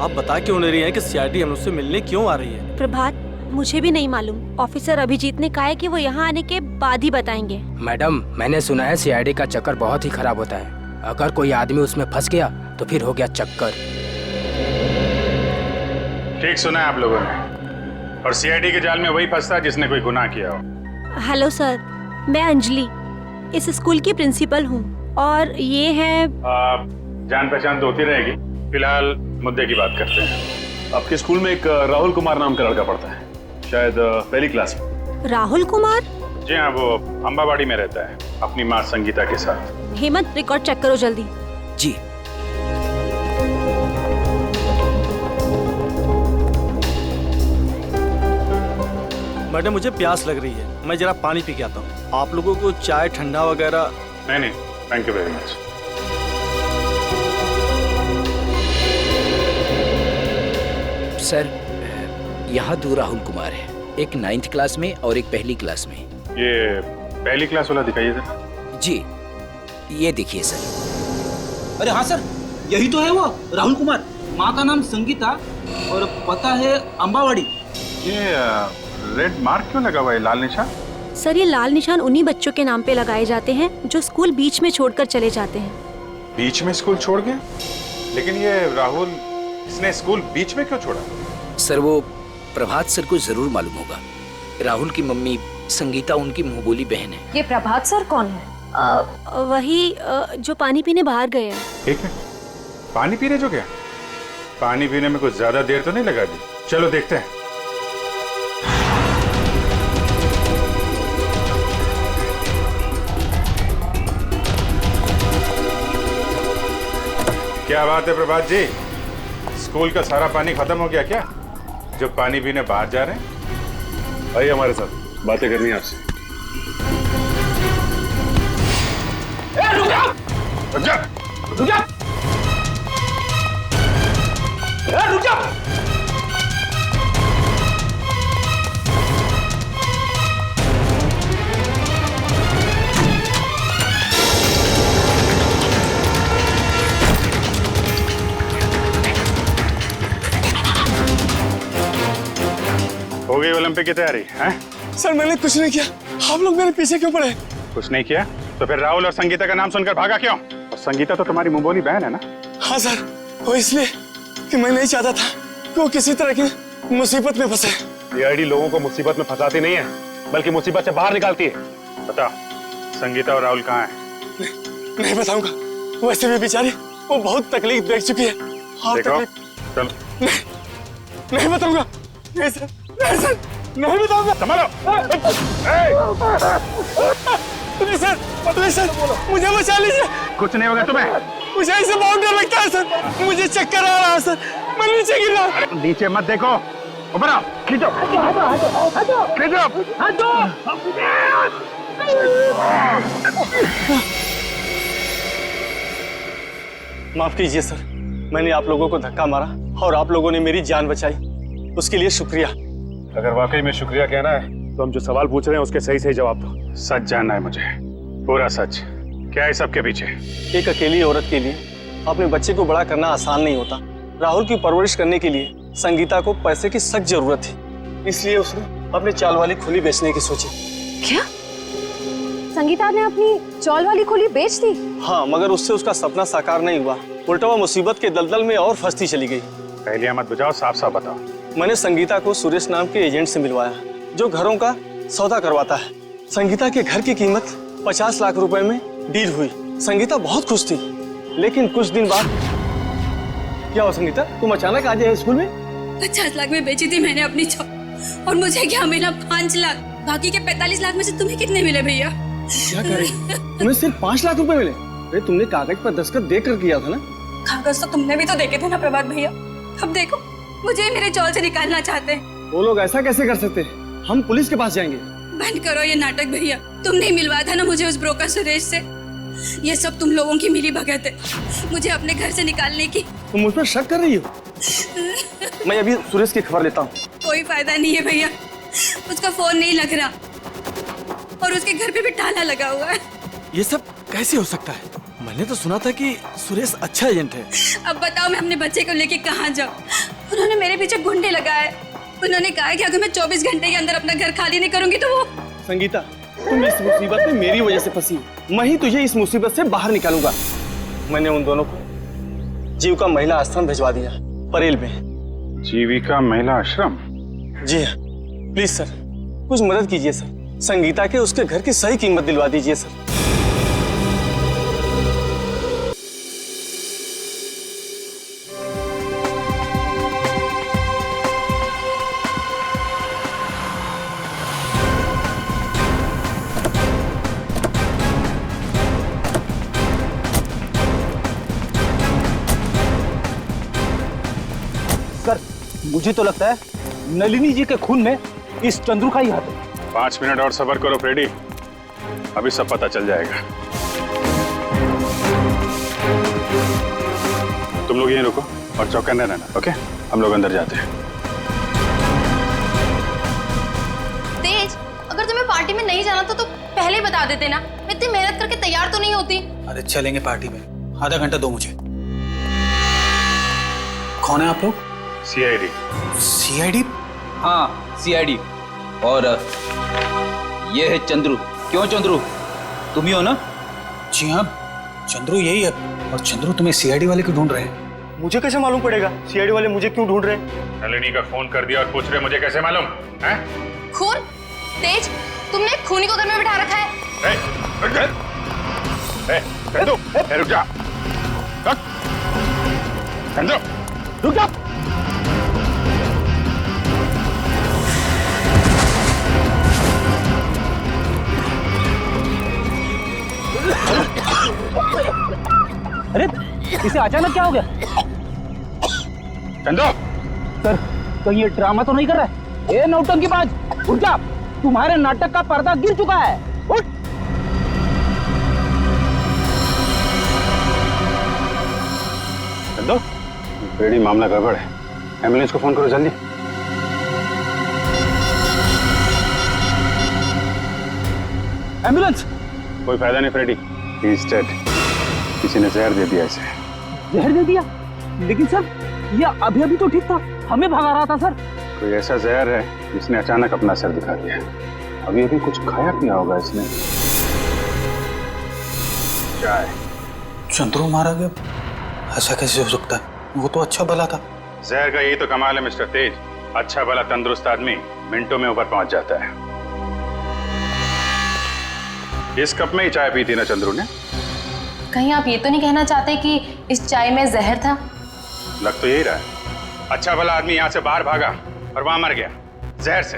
आप बता क्यों नहीं रही हैं कि सीआईडी हम उससे मिलने क्यों आ रही है? प्रभात, मुझे भी नहीं मालूम। ऑफिसर अभिजीत ने कहा है कि वो यहाँ आने के बाद ही बताएंगे। मैडम, मैंने सुना है सीआईडी का चक्कर बहुत ही खराब होता है। अगर कोई आदमी उसमें फंस गया तो फिर हो गया चक्कर। ठीक सुना है आप लोगों ने, और सीआईडी के जाल में वही फंसता है जिसने कोई गुनाह किया हो। हेलो सर, मैं अंजलि इस स्कूल की प्रिंसिपल हूँ, और ये है जान पहचान तो होती रहेगी, फिलहाल मुद्दे की बात करते हैं। आपके स्कूल में एक राहुल कुमार नाम का लड़का पढ़ता है, शायद पहली क्लास में। राहुल कुमार? जी हाँ, वो अंबावाड़ी में रहता है अपनी माँ संगीता के साथ। हेमंत, रिकॉर्ड चेक करो जल्दी। जी। मैडम मुझे प्यास लग रही है, मैं जरा पानी पी के आता हूँ। आप लोगों को चाय ठंडा वगैरह? नहीं, thank you very much. Sir यहाँ 2 राहुल कुमार है, एक 9th क्लास में और एक पहली क्लास में। ये पहली क्लास वाला दिखाइए सर। जी, ये देखिए सर। अरे हाँ सर, यही तो है वो राहुल कुमार। माँ का नाम संगीता और पता है अम्बावाड़ी। ये रेड मार्क क्यों लगा हुआ है, लाल निशान? सर ये लाल निशान उन्हीं बच्चों के नाम पे लगाए जाते हैं जो स्कूल बीच में छोड़कर चले जाते हैं। बीच में स्कूल छोड़ गया? लेकिन ये राहुल, इसने स्कूल बीच में क्यों छोड़ा? सर वो प्रभात सर को जरूर मालूम होगा। राहुल की मम्मी संगीता उनकी मुंहबोली बहन है। ये प्रभात सर कौन है? वही जो पानी पीने बाहर गए हैं। एक मिनट, पानी पीने जो गया? पानी पीने में कुछ ज्यादा देर तो नहीं लगा दी? चलो देखते हैं। क्या बात है प्रभात जी, स्कूल का सारा पानी खत्म हो गया क्या, जो पानी पीने बाहर जा रहे हैं? आइए हमारे साथ, बातें करनी है आपसे। रुक जा, रुक जा, रुक जा, रुक जा। हो गई ओलंपिक की तैयारी हैं? सर मैंने कुछ नहीं किया, आप लोग मेरे पीछे क्यों पड़े? कुछ नहीं किया तो फिर राहुल और संगीता का नाम सुनकर भागा क्यों? और संगीता तो तुम्हारी मुंहबोली बहन है ना? हाँ सर, वो इसलिए कि मैं नहीं चाहता था कि वो किसी तरह की मुसीबत में फंसे। ये आईडी लोगों को मुसीबत में फंसाती नहीं है, बल्कि मुसीबत से बाहर निकालती है। बता, संगीता और राहुल कहाँ हैं? नहीं बताऊंगा, वैसे भी बेचारी वो बहुत तकलीफ देख चुकी है। देखो, चलो। नहीं बताऊंगा, नहीं सर, नहीं सर, नहीं बताऊंगा। संभालो। नहीं सर, नहीं सर, मुझे बचा लीजिए। कुछ नहीं होगा तुम्हें। मुझे इससे बहुत डर लगता है सर, मुझे चक्कर आ रहा है सर, मैं नीचे गिर रहा हूँ। नीचे मत देखो, ऊपर आओ, खींचो, खींचो। माफ कीजिए सर, मैंने आप लोगों को धक्का मारा और आप लोगों ने मेरी जान बचाई, उसके लिए शुक्रिया। अगर वाकई में शुक्रिया कहना है तो हम जो सवाल पूछ रहे हैं उसके सही सही जवाब दो। सच जानना है मुझे, पूरा सच। क्या है सबके पीछे? एक अकेली औरत के लिए अपने बच्चे को बड़ा करना आसान नहीं होता। राहुल की परवरिश करने के लिए संगीता को पैसे की सख्त जरूरत थी, इसलिए उसने अपनी चाल वाली खुली बेचने की सोची। क्या? संगीता ने अपनी चौल वाली खुली बेच दी? हाँ, मगर उससे उसका सपना साकार नहीं हुआ, उल्टा वो मुसीबत के दलदल में और फंसती चली गई। पहले मत बुझाओ, साफ साफ बताओ। मैंने संगीता को सुरेश नाम के एजेंट से मिलवाया, जो घरों का सौदा करवाता है। संगीता के घर की कीमत 50 लाख रुपए में डील हुई। संगीता बहुत खुश थी, लेकिन कुछ दिन बाद क्या हुआ? संगीता, तुम अचानक आ गए स्कूल में? 50 लाख में बेची थी मैंने अपनी चौल, और मुझे क्या मिला? 5 लाख। बाकी के 45 लाख में से तुम्हें कितने मिले भैया? क्या करें, तुम्हें सिर्फ 5 लाख रुपए मिले? अरे तुमने कागज पर दस्तखत देकर किया था ना? कागज तो तुमने भी तो देखे थे ना प्रभात भैया। अब देखो, मुझे मेरे चौल से निकालना चाहते हैं। वो लोग ऐसा कैसे कर सकते हैं? हम पुलिस के पास जाएंगे। बंद करो ये नाटक भैया, तुमने ही मिलवाया था ना मुझे उस ब्रोकर सुरेश से। ये सब तुम लोगों की मिली भगत है, मुझे अपने घर से निकालने की। तुम मुझ पर शक कर रही हो? मैं अभी सुरेश की खबर लेता हूँ। कोई फायदा नहीं है भैया, उसका फोन नहीं लग रहा और उसके घर पे भी ताला लगा हुआ है। ये सब कैसे हो सकता है? मैंने तो सुना था कि सुरेश अच्छा एजेंट है। अब बताओ मैं अपने बच्चे को लेके कहाँ जाऊँ? उन्होंने मेरे पीछे गुंडे लगाए। उन्होंने कहा कि अगर मैं 24 घंटे के अंदर अपना घर खाली नहीं करूंगी तो वो। संगीता, तुम इस मुसीबत में मेरी वजह से फंसी, मैं ही तुझे इस मुसीबत से बाहर निकालूंगा। मैंने उन दोनों को जीविका महिला आश्रम भिजवा दिया, परेल में। जीविका महिला आश्रम? जी हाँ, प्लीज सर, कुछ मदद कीजिए सर। संगीता के उसके घर की सही कीमत दिलवा दीजिए सर। मुझे तो लगता है नलिनी जी के खून में इस चंद्रू का ही हाथ है। 5 मिनट और सब्र करो फ्रेडी, अभी सब पता चल जाएगा। तुम लोग यहीं रुको और चौकन्ने रहना, ओके? हम लोग अंदर जाते हैं। तेज, अगर तुम्हें पार्टी में नहीं जाना तो पहले ही बता देते ना, मैं इतनी मेहनत करके तैयार तो नहीं होती। अरे चलेंगे पार्टी में, आधा घंटा दो मुझे। कौन है आप लोग? सीआईडी। सीआईडी? हाँ सीआईडी। और ये है चंद्रू। क्यों चंद्रू, तुम ही हो ना? जी हाँ, चंद्रू यही है। और चंद्रू तुम्हें सीआईडी वाले क्यों ढूंढ रहे हैं? मुझे कैसे मालूम पड़ेगा सीआईडी वाले मुझे क्यों ढूंढ रहे हैं? नलिनी का फोन कर दिया और पूछ रहे मुझे कैसे मालूम है? खून? तेज, तुमने खूनी को घर में बिठा रखा है। रुक जा। रुक जा। अरे इसे अचानक क्या हो गया? चंदो सर, कहीं ये ड्रामा तो नहीं कर रहा है? ए नौटंकीबाज, उठ जा। तुम्हारे नाटक का पर्दा गिर चुका है। उठ। चंदो, फ्रेडी मामला गड़बड़ है। एम्बुलेंस को फोन करो जल्दी। एम्बुलेंस? कोई फायदा नहीं फ्रेडी, ही इज डेड। किसी ने जहर दे दिया इसे। जहर दे दिया? लेकिन सर, ये अभी अभी तो ठीक था, हमें भगा रहा था सर। कोई ऐसा जहर है जिसने अचानक अपना सर दिखा दिया। अभी अभी कुछ खाया पिया होगा इसने। चाय। चंद्रू मारा गया? ऐसा कैसे हो सकता है? वो तो अच्छा भला था। जहर का यही तो कमाल है मिस्टर तेज। अच्छा भला तंदुरुस्त आदमी मिनटों में ऊपर पहुंच जाता है। इस कप में ही चाय पी थी ना चंद्रू ने? कहीं आप ये तो नहीं कहना चाहते कि इस चाय में जहर था? लग तो यही रहा है। अच्छा भला आदमी यहाँ से बाहर भागा और वहां मर गया जहर से।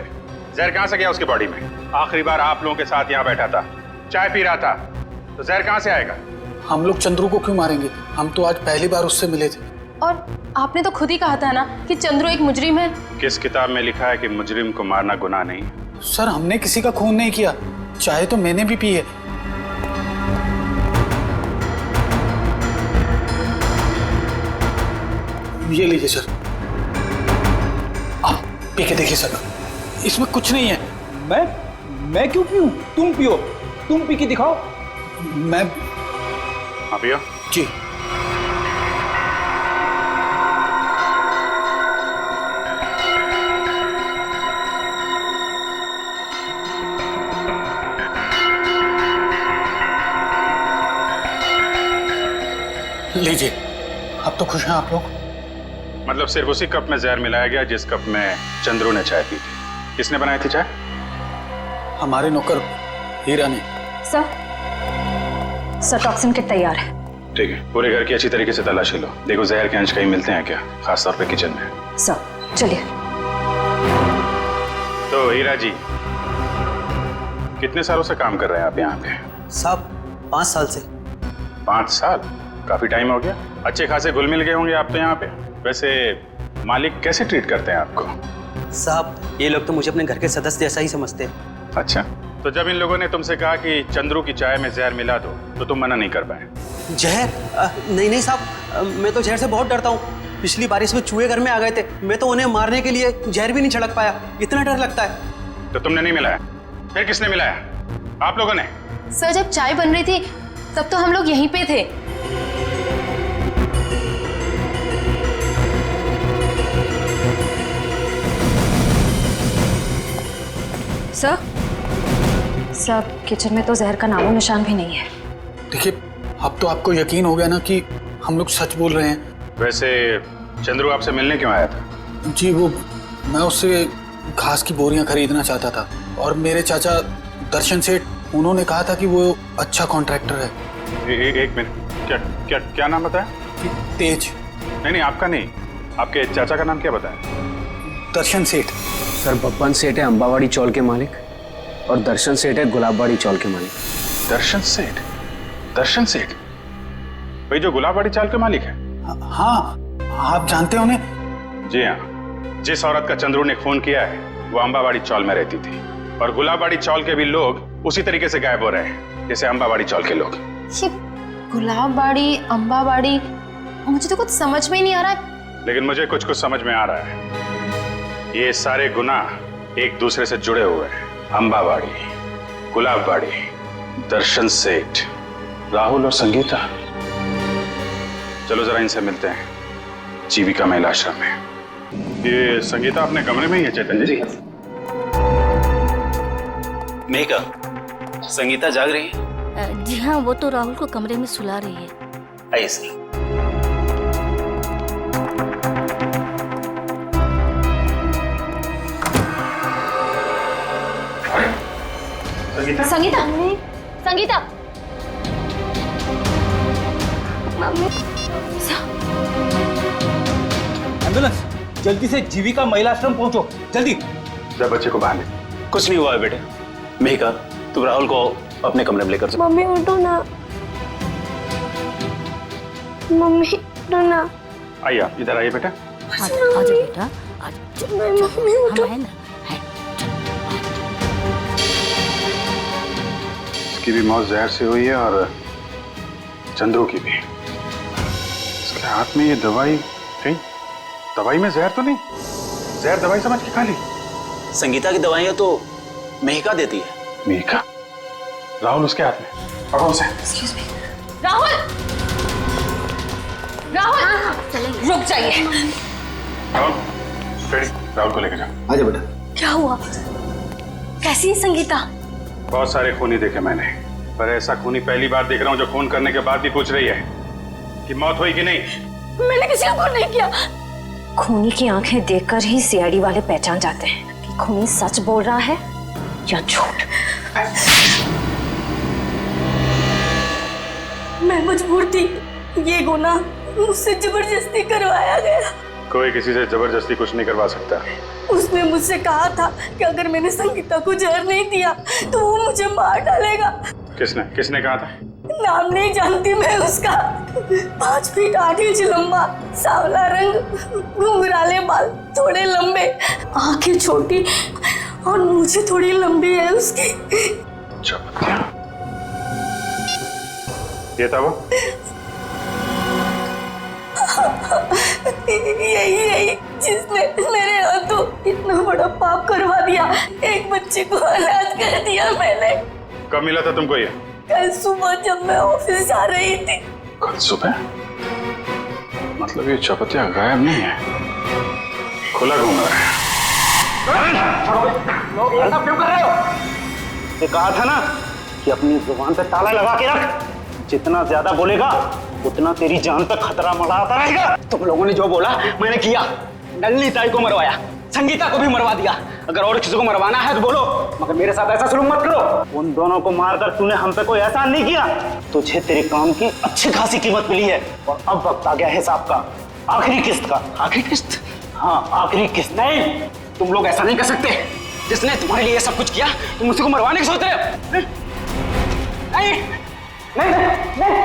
जहर कहां से गया उसकी बॉडी में? आखिरी बार आप लोगों के साथ यहाँ बैठा था, चाय पी रहा था, तो जहर कहां से आएगा? हम लोग चंद्रू को क्यों मारेंगे? हम तो आज पहली बार उससे मिले थे। और आपने तो खुद ही कहा था ना कि चंद्रू एक मुजरिम है। किस किताब में लिखा है कि मुजरिम को मारना गुनाह नहीं? सर, हमने किसी का खून नहीं किया। चाय तो मैंने भी पी है। ये लीजिए सर, आप पी के देखिए सर, इसमें कुछ नहीं है। मैं क्यों पीऊं? तुम पियो, तुम पी के दिखाओ। मैं हाँ पियो जी। लीजिए, अब तो खुश हैं आप लोग? मतलब सिर्फ उसी कप में जहर मिलाया गया जिस कप में चंद्रू ने चाय पी थी। किसने बनाई थी चाय? हमारे नौकर हीरा ने। सर टॉक्सिन किट तैयार है। ठीक है, पूरे घर की अच्छी तरीके से तलाशी लो। देखो जहर के अंश कहीं मिलते हैं क्या, खासतौर पे किचन में। सर चलिए। तो हीरा जी, कितने सालों से काम कर रहे हैं आप यहाँ पे? साहब 5 साल से। 5 साल? काफी टाइम हो गया। अच्छे खासे घुल मिल गए होंगे आप तो यहाँ पे। वैसे मालिक कैसे ट्रीट करते हैं आपको? साहब ये लोग तो मुझे अपने घर के सदस्य जैसा ही समझते हैं। अच्छा, तो जब इन लोगों ने तुमसे कहा कि चंद्रू की चाय में जहर मिला दो, तो तुम मना नहीं कर पाए? जहर? नहीं साहब, मैं तो जहर से बहुत डरता हूँ। पिछली बारिश में चूहे घर में आ गए थे, मैं तो उन्हें मारने के लिए जहर भी नहीं छिड़क पाया, इतना डर लगता है। तो तुमने नहीं मिलाया? फिर किसने मिलाया? आप लोगों ने? सर जब चाय बन रही थी तब तो हम लोग यहीं पे थे। सर किचन में तो जहर का नामो निशान भी नहीं है। देखिए, अब तो आपको यकीन हो गया ना कि हम लोग सच बोल रहे हैं। वैसे चंद्रू आपसे मिलने क्यों आया था? जी वो मैं उससे घास की बोरियां खरीदना चाहता था, और मेरे चाचा दर्शन सेठ, उन्होंने कहा था कि वो अच्छा कॉन्ट्रैक्टर है। एक मिनट, क्या नाम बताया? तेज। नहीं, आपका नहीं, आपके चाचा का नाम क्या बताया? दर्शन सेठ। सर बब्बन सेठ है अंबावाड़ी चौल के मालिक, और दर्शन सेठ है गुलाबवाड़ी चौल के मालिक। दर्शन सेठ? दर्शन सेठ भाई जो गुलाबवाड़ी चाल के मालिक है? हाँ, आप जानते हो उन्हें? जी हाँ, जिस औरत का चंद्रू ने खून किया है वो अंबावाड़ी चौल में रहती थी, और गुलाबवाड़ी चौल के भी लोग उसी तरीके से गायब हो रहे हैं जैसे अंबावाड़ी चौल के लोग। ये गुलाबवाड़ी, अंबावाड़ी, मुझे तो कुछ समझ में ही नहीं आ रहा। लेकिन मुझे कुछ समझ में आ रहा है। ये सारे गुनाह एक दूसरे से जुड़े हुए हैं। अंबावाड़ी, गुलाबवाड़ी, दर्शन सेठ, राहुल और संगीता। चलो जरा इनसे मिलते हैं। जीविका महिला आश्रम में। ये संगीता अपने कमरे में ही है चैतन्य जी? मेघा, संगीता जाग रही है? जी हाँ, वो तो राहुल को कमरे में सुला रही है। आइए सर। संगीता संगीता संगीता एम्बुलेंस, जल्दी से जीविका महिला आश्रम पहुंचो, जल्दी। जब बच्चे को बाहर ले। कुछ नहीं हुआ है बेटे। मेघा, तुम राहुल को अपने कमरे में लेकर चलो। मम्मी उठो ना, मम्मी उठो ना। आइए आप इधर आइए बेटा। आजा बेटा, मम्मी उठो। इसकी भी मौत जहर से हुई है और चंद्रू की भी। इसके हाथ में ये दवाई कहीं, दवाई में जहर तो नहीं? जहर दवाई समझ के खा ली? संगीता की दवाइयां तो मेघा देती है। मेघा? राहुल उसके हाथ में, पकड़ो उसे। राहुल राहुल चलेंगे, रुक जाइए। राहुल, राहुल को लेकर जाओ। आजा बेटा। क्या हुआ? कैसी है संगीता? बहुत सारे खूनी देखे मैंने, पर ऐसा खूनी पहली बार देख रहा हूँ जो खून करने के बाद भी पूछ रही है कि मौत हुई कि नहीं। मैंने किसी को खून नहीं किया। खूनी की आंखें देखकर ही सीआईडी वाले पहचान जाते हैं कि खूनी सच बोल रहा है या झूठ। मैं मजबूर थी, ये गुनाह मुझसे जबरदस्ती करवाया गया। कोई किसी से जबरदस्ती कुछ नहीं करवा सकता। उसने मुझसे कहा था कि अगर मैंने संगीता को जहर नहीं दिया तो वो मुझे मार डालेगा। किसने किसने कहा था? नाम नहीं जानती मैं उसका। 5 फीट 8 इंच लंबा, सांवला रंग, घुंघराले बाल, थोड़े लंबे, आंखें छोटी और मुझे थोड़ी लंबी है उसकी। ये था वो? यही जिसने मेरे हाथों इतना बड़ा पाप करवा दिया। एक बच्चे को अनाथ कर दिया मैंने। कब मिला था तुमको ये? कल सुबह जब मैं ऑफिस जा रही थी। कल सुबह? मतलब ये चपतिया गायब नहीं है, खुला घूम रहा है। ये सब क्यों कर रहे हो? ये कहा था ना कि अपनी जुबान पे ताला लगा के रख। जितना ज्यादा बोलेगा उतना तेरी जान पे खतरा मंडराता रहेगा। तुम लोगों ने जो बोला मैंने किया। नलिनी ताई को मरवाया, संगीता को भी मरवा दिया। अगर और किसी को मरवाना है तो बोलो, मगर मेरे साथ ऐसा सलूक मत करो। उन दोनों को मारकर तूने हम पे कोई एहसान नहीं किया। तुझे तेरे काम की अच्छी खासी कीमत मिली है और अब वक्त आ गया हिसाब का, आखिरी किस्त का। आखिरी किस्त? हाँ, आखिरी किस्त। नहीं, तुम लोग ऐसा नहीं कर सकते। जिसने तुम्हारे लिए सब कुछ किया तुम उसी को मरवाने की सोच रहे हो? नहीं नहीं नहीं, नहीं।